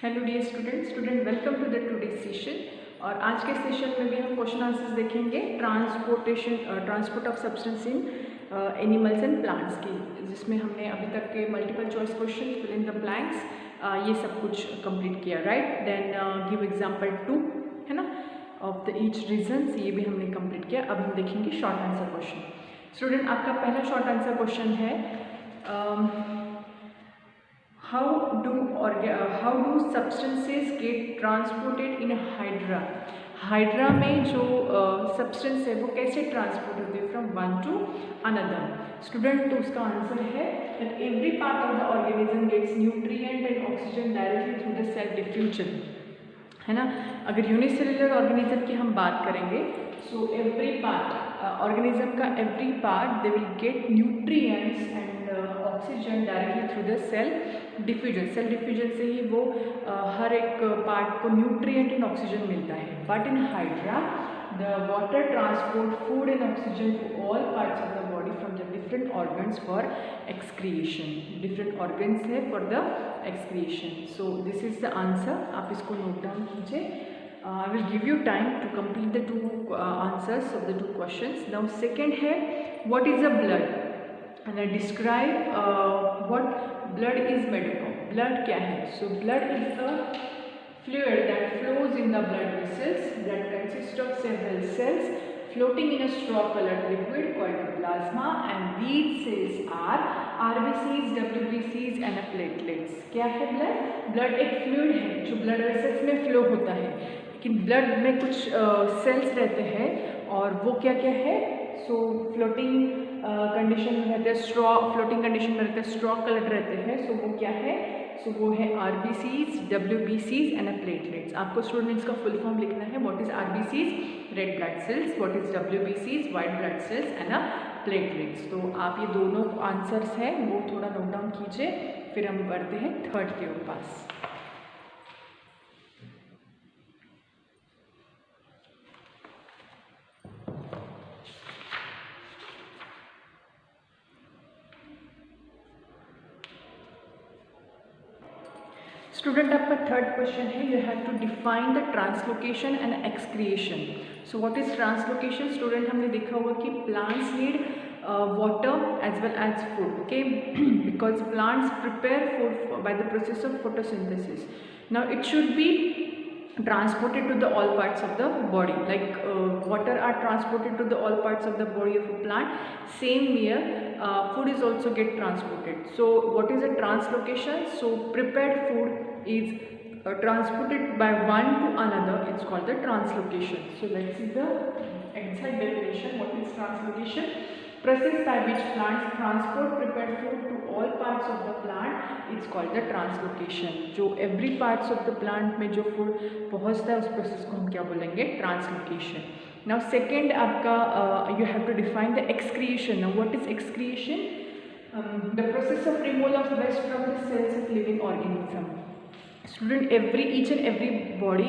Hello dear student welcome to the today session. और आज के सेशन में भी हम क्वेश्चन आंसर्स देखेंगे transport of substance in animals and plants की, जिसमें हमने अभी तक के multiple choice question, fill in the blanks, ये सब कुछ कंप्लीट किया, राइट। देन गिव एग्जांपल 2, है ना, ऑफ द ईच रीजन्स, ये भी हमने कंप्लीट किया। अब हम देखेंगे शॉर्ट आंसर क्वेश्चन। स्टूडेंट, आपका पहला शॉर्ट आंसर क्वेश्चन है, how do substances get transported in a hydra? Hydra में जो सब्सटेंस है वो कैसे ट्रांसपोर्ट होती है from one to another. Student, तो उसका आंसर है that every part of the organism gets nutrient and oxygen directly through the cell diffusion, है ना। अगर यूनिसेलुलर ऑर्गेनिज्म की हम बात करेंगे, सो एवरी पार्ट ऑर्गेनिज्म का every part they will get nutrients and oxygen directly through the cell diffusion. Cell diffusion से ही वो हर एक पार्ट को न्यूट्रिएंट एंड ऑक्सीजन मिलता है। But in hydra the water transport food and oxygen to all parts of the body from the different organs for excretion. Different organs है for the excretion. So this is the answer, आप इसको note down कीजिए। I will give you time to complete the two answers of the two questions. Now second है, what is a blood? And I describe what blood is made up of. Blood क्या है? So blood is a fluid that flows in the blood vessels that consist of several cells floating in a straw-colored liquid called plasma, and these cells are RBCs, WBCs and platelets. क्या है blood? Blood एक fluid है जो blood vessels में flow होता है, लेकिन blood में कुछ सेल्स रहते हैं और वो क्या क्या है, सो फ्लोटिंग कंडीशन में रहते हैं, फ्लोटिंग कंडीशन में रहते हैं, स्ट्रॉ कलर रहते हैं। सो वो क्या है, सो वो है RBCs, WBCs एंड प्लेटलेट्स। आपको स्टूडेंट्स का फुल फॉर्म लिखना है। What is RBCs? Red blood cells. What is WBCs? White blood cells and platelets. तो आप ये दोनों आंसर्स हैं वो थोड़ा नोट डाउन कीजिए, फिर हम बढ़ते हैं थर्ड के पास। स्टूडेंट, आपका थर्ड क्वेश्चन है, you have to define the translocation and excretion. So what is translocation? Student, हमने देखा होगा कि plants need water as well as food, okay, because plants prepare food by the process of photosynthesis. Now it should be transported to the all parts of the body, like water are transported to the all parts of the body of a plant. Same here, food is also get transported. So what is a translocation? So prepared food is transported by one to another. It's called the translocation. So let's see the exact definition. What is translocation? Process by which plants transport prepared food to all parts of the plant, it's called the translocation. जो every parts of the plant में जो food पहुँचता है उस process को हम क्या बोलेंगे? Translocation. Now second आपका you have to define the excretion. Now what is excretion? The process of removal of waste from the cells of living organism. Student, each and every body,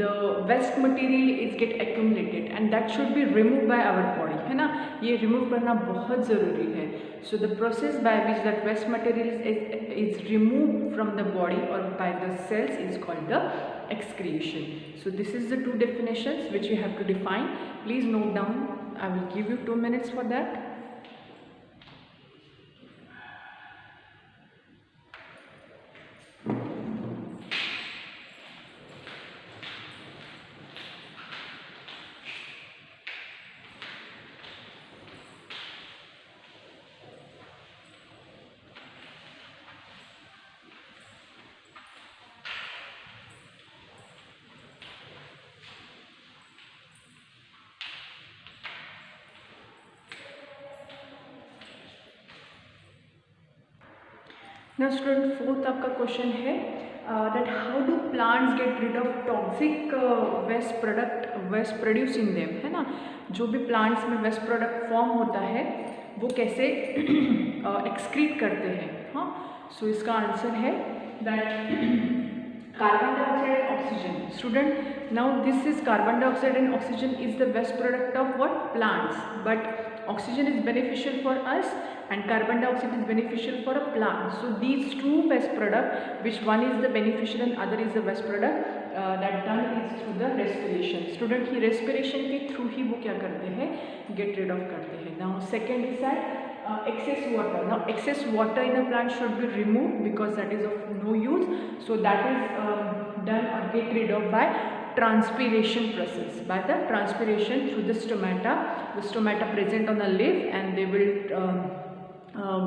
the waste material is get accumulated and that should be removed by our body, है ना। ये remove करना बहुत ज़रूरी है. So the process by which that waste material is removed from the body or by the cells is called the excretion. So this is the two definitions which you have to define. Please note down. I will give you 2 minutes for that. Now student, fourth आपका question है that how do plants get rid of toxic waste produced in them, है ना। जो भी plants में waste product form होता है वो कैसे excrete करते हैं, हाँ। सो इसका आंसर है that carbon dioxide and oxygen. Student, now this is carbon dioxide and oxygen is the waste product of what? Plants. But oxygen is beneficial for us and carbon dioxide is beneficial for a plant. So these two waste product, which one is the beneficial and other is the waste product, that done is through the respiration. Student he respiration के through ही वो क्या करते हैं, get rid of करते हैं. Now second is that excess water. Now excess water in a plant should be removed because that is of no use. So that is done or get rid of by transpiration process, by the transpiration through the stomata present on the leaf, and they will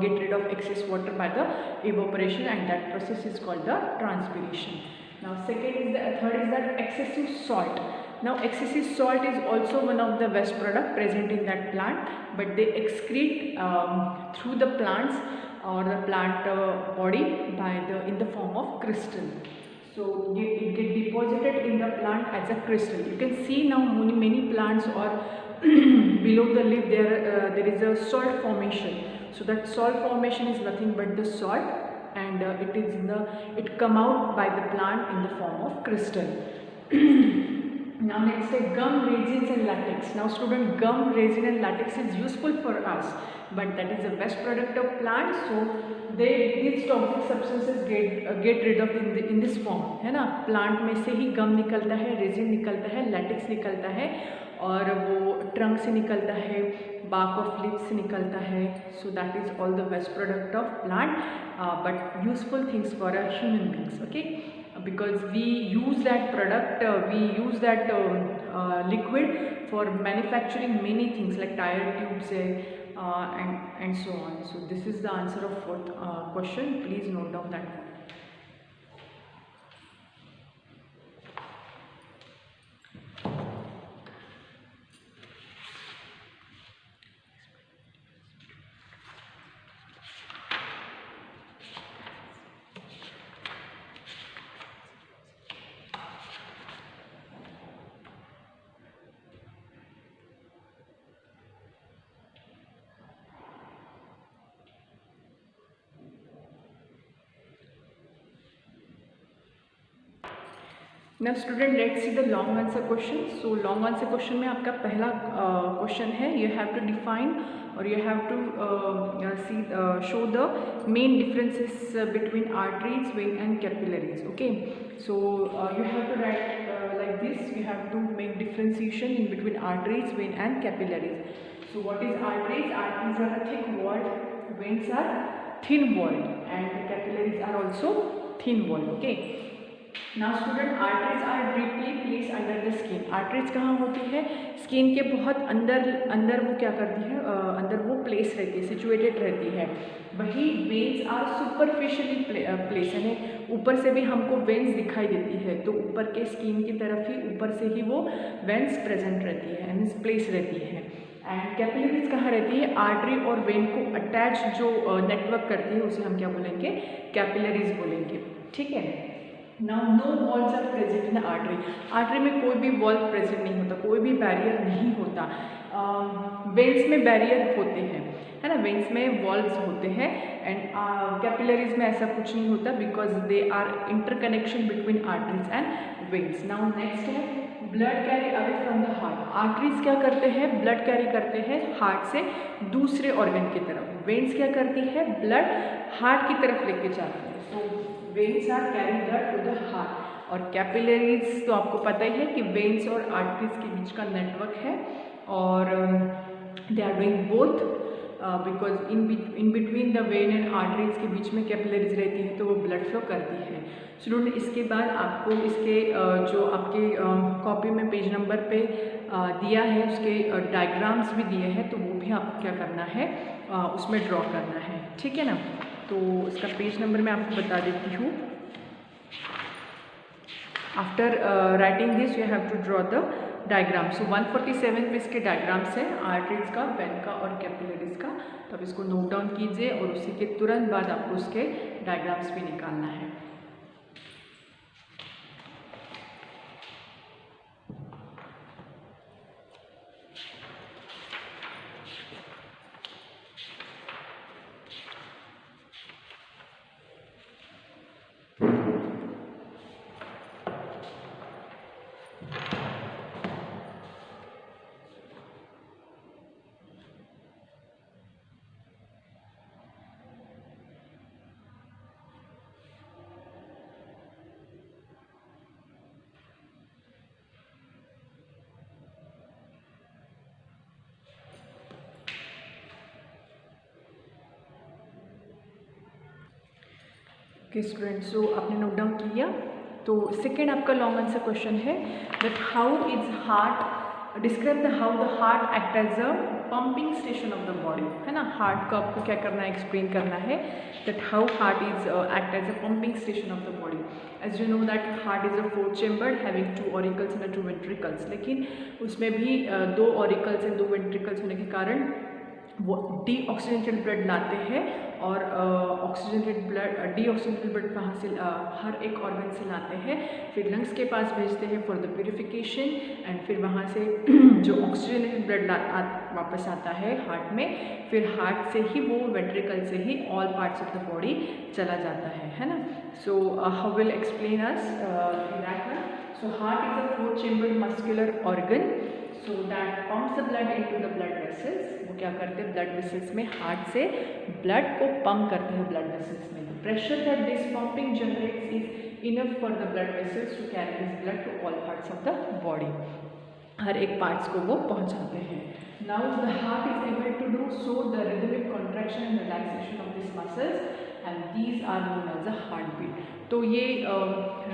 get rid of excess water by the evaporation, and that process is called the transpiration. Now third is that excessive salt. Now excessive salt is also one of the waste product present in that plant, but they excrete through the plants or the plant body in the form of crystal. So it get deposited in the plant as a crystal. You can see now many plants or below the leaf there is a salt formation. So that salt formation is nothing but the salt, and it come out by the plant in the form of crystal. Now next is gum, resins and latex. Now student, gum, resin and latex is useful for us, but that is a waste product of plant. So these toxic substances get rid of in this form, है ना. Plant में से ही गम निकलता है, resin निकलता है, latex निकलता है, और वो ट्रंक से निकलता है, bark of leaves से निकलता है. So that is all the waste product of plant, but useful things for a human beings. Okay, because we use that product, we use that liquid for manufacturing many things like tire tubes and so on. So this is the answer of fourth question. Please note down that one. Now student, let's see the long answer question. So long answer question में आपका पहला question है, you have to define or you have to show the main differences between arteries, vein and capillaries. Okay, so you have to write like this. You have to make differentiation in between arteries, vein and capillaries. So what is arteries? Arteries are a thick walled, veins are thin walled, and capillaries are also thin walled. Okay. Now student, arteries are deeply placed under the skin. Arteries कहाँ होती है? Skin के बहुत अंदर वो क्या करती है, अंदर वो प्लेस रहती है, सिचुएटेड रहती है. वही वेन्स आर सुपरफिशियली प्लेस, यानी ऊपर से भी हमको वेन्स दिखाई देती है, तो ऊपर के स्किन की तरफ ही ऊपर से ही वो वेन्स प्रेजेंट रहती है, मीन्स प्लेस रहती है. एंड कैपिलरीज कहाँ रहती है? आर्टरी और वेन को अटैच जो नेटवर्क करती है उसे हम क्या बोलेंगे? कैपिलरीज बोलेंगे. ठीक है. Now no walls are present in the artery. Artery में कोई भी वॉल प्रेजेंट नहीं होता, कोई भी बैरियर नहीं होता. वेन्स में बैरियर होते हैं, है ना, वेन्स में वॉल्स होते हैं. एंड कैपिलरीज में ऐसा कुछ नहीं होता because they are interconnection between arteries and veins. Now next है blood carry away from the heart. Arteries क्या करते हैं? ब्लड कैरी करते हैं हार्ट से दूसरे ऑर्गन की तरफ. वेन्स क्या करती है? ब्लड हार्ट की तरफ लेके जाती है. So veins are carry blood to the heart. और कैपिलरीज तो आपको पता ही है कि वेन्स और आर्टरीज के बीच का नेटवर्क है, और they are doing both because in between the vein and arteries के बीच में कैपिलरीज रहती है, तो वो ब्लड फ्लो करती है. स्टूडेंट, इसके बाद आपको इसके जो आपके कॉपी में पेज नंबर पे दिया है उसके डायग्राम्स भी दिए हैं, तो वो भी आपको क्या करना है, उसमें ड्रॉ करना है. ठीक है ना. तो इसका पेज नंबर मैं आपको बता देती हूँ. After writing this you have to draw the diagram. So 147 पे इसके डायग्राम्स हैं, आर्टरीज का, वेन का और कैपिलरीज का. तो अब इसको नोट डाउन कीजिए और उसी के तुरंत बाद आपको उसके डायग्राम्स भी निकालना है. ओके स्टूडेंट, सो आपने नोट डाउन किया। तो सेकेंड आपका लॉन्ग आंसर क्वेश्चन है that how is heart, describe the how the heart act as a pumping station of the body, है ना। हार्ट का आपको क्या करना है, एक्सप्लेन करना है that how heart is act as a pumping station of the body. As you know that heart is a 4 chamber having 2 auricles and 2 ventricles, लेकिन उसमें भी 2 ऑरिकल्स एंड 2 वेंट्रिकल्स होने के कारण वो डीऑक्सीजनेटेड ब्लड लाते हैं और ऑक्सीजनेटेड ब्लड, डीऑक्सीजनेटेड ब्लड कहाँ से, हर एक ऑर्गन से लाते हैं, फिर लंग्स के पास भेजते हैं फॉर द प्यूरिफिकेशन एंड फिर वहाँ से जो ऑक्सीजनेटेड ब्लड वापस आता है हार्ट में, फिर हार्ट से ही वो वेंट्रिकल से ही all parts of the body चला जाता है ना। So how will explain us that one. So heart is a 4 chambered muscular organ so that pumps the blood into the blood vessels। वो क्या करते हैं, ब्लड वेसल्स में हार्ट से ब्लड को पंप करते हैं ब्लड वेसल्स में। The pressure that this pumping generates is enough for the blood vessels to carry this blood to all parts of the body, हर एक पार्ट्स को वो पहुंचाते हैं। Now the heart is able to do so the rhythmic contraction and relaxation of this muscles and these are known as a heart beat. तो ये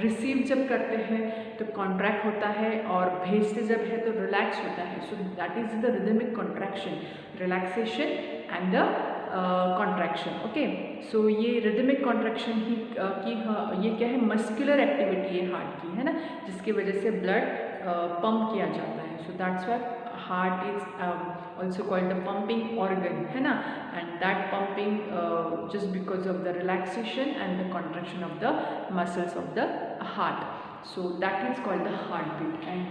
receive जब करते हैं तो कॉन्ट्रैक्ट होता है और भेजते जब है तो रिलैक्स होता है। So that is the rhythmic contraction, relaxation and the contraction. Okay, so ये रिदमिक कॉन्ट्रैक्शन ही की ये क्या है, मस्कुलर एक्टिविटी है हार्ट की, है ना, जिसकी वजह से ब्लड पंप किया जाता है। So that's why heart is also called the pumping organ, है ना, and that pumping just because of the relaxation and the contraction of the muscles of the heart, so that is called the heartbeat and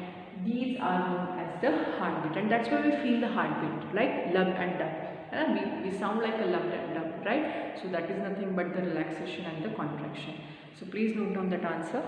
these are known as the heartbeat and that's why we feel the heartbeat like love and dub, we sound like a love and dub, right? So that is nothing but the relaxation and the contraction. So please note down that answer.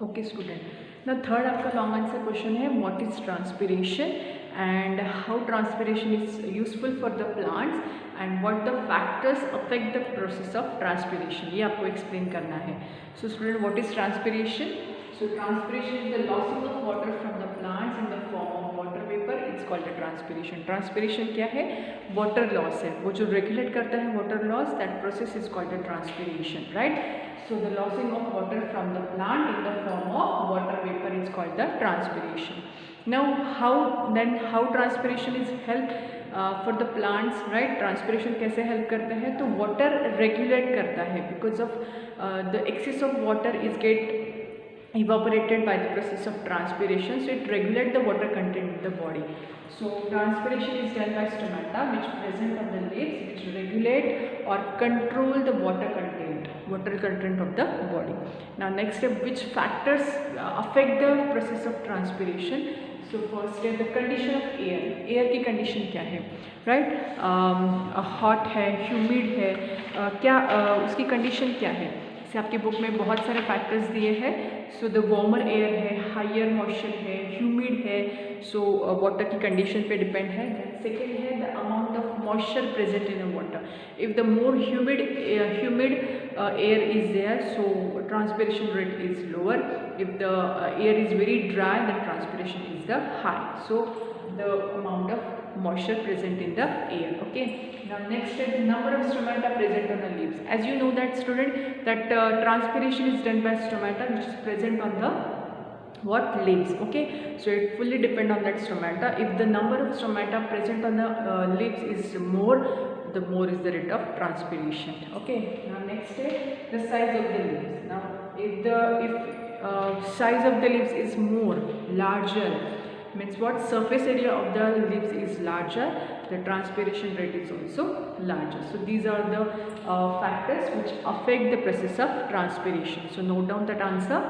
Okay student, ना third आपका long answer question है what is transpiration and how transpiration is useful for the plants and what the factors affect the process of transpiration, ये आपको explain करना है। So student, what is transpiration? So transpiration is the losing of water from the plants in the form of water vapour, it's called the transpiration. Transpiration क्या है? Water loss है, वो जो regulate करता है water loss, that process is called the transpiration, right? So the losing of water from the plant in the form of water vapor is called the transpiration. Now how transpiration is help for the plants, right? Transpiration कैसे help करता है? तो water regulate करता है because of the excess of water is get evaporated by the process of transpiration, so it regulates the water content in the body. So transpiration is done by stomata which present on the leaves, which regulate or control the water content of the body. Now next step, which factors affect the process of transpiration? So first is the condition of air. Air की condition क्या है, right? hot है, humid है, क्या उसकी condition क्या है? से आपकी बुक में बहुत सारे फैक्टर्स दिए हैं। सो द वार्मर एयर है, हायर मॉइस्चर है, ह्यूमिड है, सो वाटर की कंडीशन पे डिपेंड है। सेकेंड है the amount of moisture present in a water. If the more humid air is there, so transpiration rate is lower. If the air is very dry, the transpiration is the high. So the amount of moisture present in the air. Okay, now next is the number of stomata present on the leaves. As you know that student, that transpiration is done by stomata which is present on the what leaves. Okay, so it fully depend on that stomata. If the number of stomata present on the leaves is more, the more is the rate of transpiration. Okay, now next is the size of the leaves. Now if size of the leaves is more larger, means what, surface area of the leaves is larger, the transpiration rate is also larger. So these are the factors which affect the process of transpiration. So note down that answer.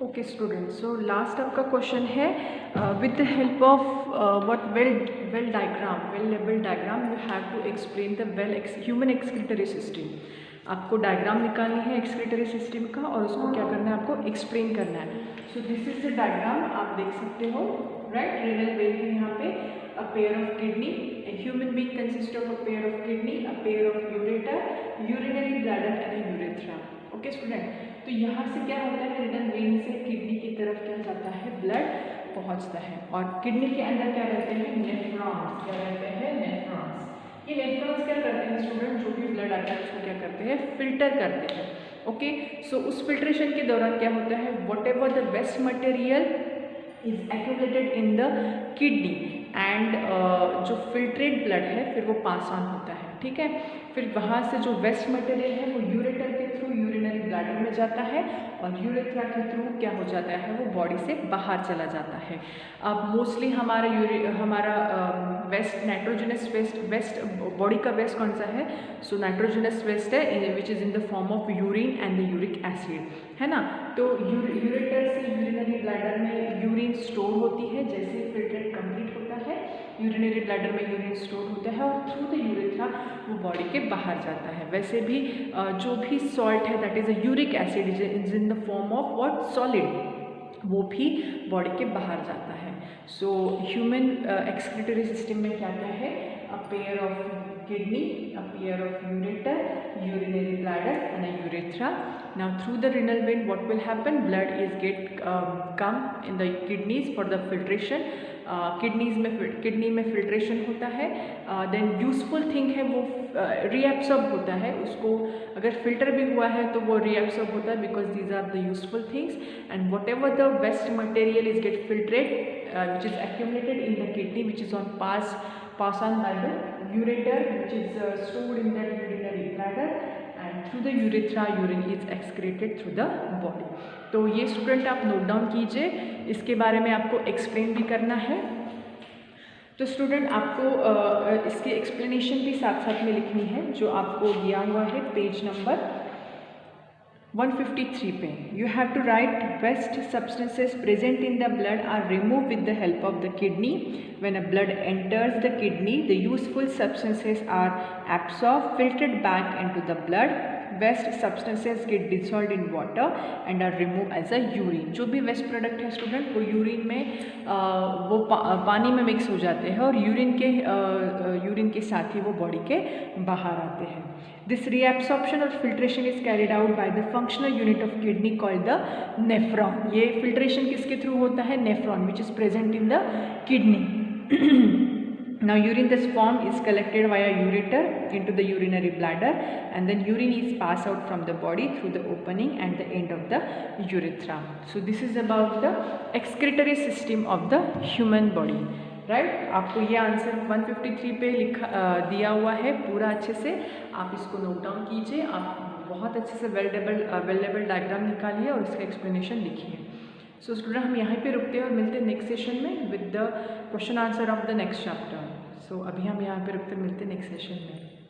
Okay student, so last आपका question है with the help of what well label diagram you have to explain the human excretory system. आपको diagram निकालनी है excretory system का और उसको क्या करना है, आपको एक्सप्लेन करना है। सो दिस इज द डायग्राम, आप देख सकते हो, राइट। रीनल वेन है यहाँ पे, a pair of kidney, a human being consists of a pair of kidney, a pair of ureter, urinary bladder and a urethra। Okay student, तो यहाँ से क्या होता है, रीनल वेन से किडनी की तरफ क्या जाता है, ब्लड पहुँचता है। और किडनी के अंदर क्या रहते हैं, नेफ्रॉन्स। क्या रहते हैं, नेफ्रॉन्स। ये नेफ्रॉन्स क्या करते हैं स्टूडेंट, जो भी ब्लड आता है उसको क्या करते हैं, फिल्टर करते हैं। ओके, सो उस फिल्ट्रेशन के दौरान क्या होता है, whatever the waste material is accumulated in the kidney and जो फिल्ट्रेट ब्लड है फिर वो पास ऑन होता है, ठीक है। फिर वहाँ से जो वेस्ट मटेरियल है वो यूरेटर के थ्रू यूरिनरी ब्लैडर में जाता है और यूरेथ्रा के थ्रू क्या हो जाता है, वो बॉडी से बाहर चला जाता है। अब मोस्टली हमारा वेस्ट नाइट्रोजनस वेस्ट बॉडी का वेस्ट कौन सा है, सो नाइट्रोजनस वेस्ट है which is in the form of urine and the uric acid, है ना। तो यूरेटर से यूरिनरी ब्लैडर में यूरिन स्टोर होती है, जैसे फिल्ट्रेट कंप्लीट होता है यूरिनरी ब्लैडर में यूरिन स्टोर होता है और थ्रू द यूरेथ्रा वो बॉडी के बाहर जाता है। वैसे भी जो भी सॉल्ट है that is a uric acid is in the form of what, solid, वो भी बॉडी के बाहर जाता है। सो ह्यूमन एक्सक्रीटरी सिस्टम में क्या क्या है, a pair of kidney, a pair of ureter, urinary bladder and a urethra. Now through the renal vein what will happen, blood is come in the kidneys for the filtration. Kidney में filtration होता है, then useful thing है वो reabsorb होता है, उसको अगर filter भी हुआ है तो वो रीएब्सॉर्ब होता है because these are the useful things. And whatever the waste material is get filtrate which is accumulated in the kidney which is on pass on by the ureter which is stored in the urinary bladder and through the urethra urine is excreted through the body। तो ये student आप note down कीजिए, इसके बारे में आपको explain भी करना है। तो स्टूडेंट आपको इसकी एक्सप्लेनेशन भी साथ साथ में लिखनी है जो आपको दिया हुआ है पेज नंबर 153 पे। You have to write waste substances present in the blood are remove with the help of the kidney. When a blood enters the kidney the useful substances are absorb filtered back into the blood. Waste substances get dissolved in water and are remove as a urine. जो भी waste product है student वो urine में वो पानी में mix हो जाते हैं और यूरिन के साथ ही वो बॉडी के बाहर आते हैं। दिस रीएब्सॉर्प्शन और filtration is carried out by the functional unit of kidney called the nephron. ये फिल्ट्रेशन किसके थ्रू होता है, nephron which is present in the kidney. Now urine thus formed is collected via ureter into the urinary bladder and then urine is passed out from the body through the opening and the end of the urethra. So this is about the excretory system of the human body, right? आपको ये answer 153 पे दिया हुआ है पूरा अच्छे से, आप इसको नोट डाउन कीजिए। आप बहुत अच्छे से वेल लेबल डायग्राम निकालिए और इसका एक्सप्लेनेशन लिखिए। सो स्टूडेंट हम यहाँ पे रुकते हैं और मिलते हैं नेक्स्ट सेशन में with the question answer of the next chapter. So अभी हम यहाँ पे रुकते मिलते हैं नेक्स्ट सेशन में।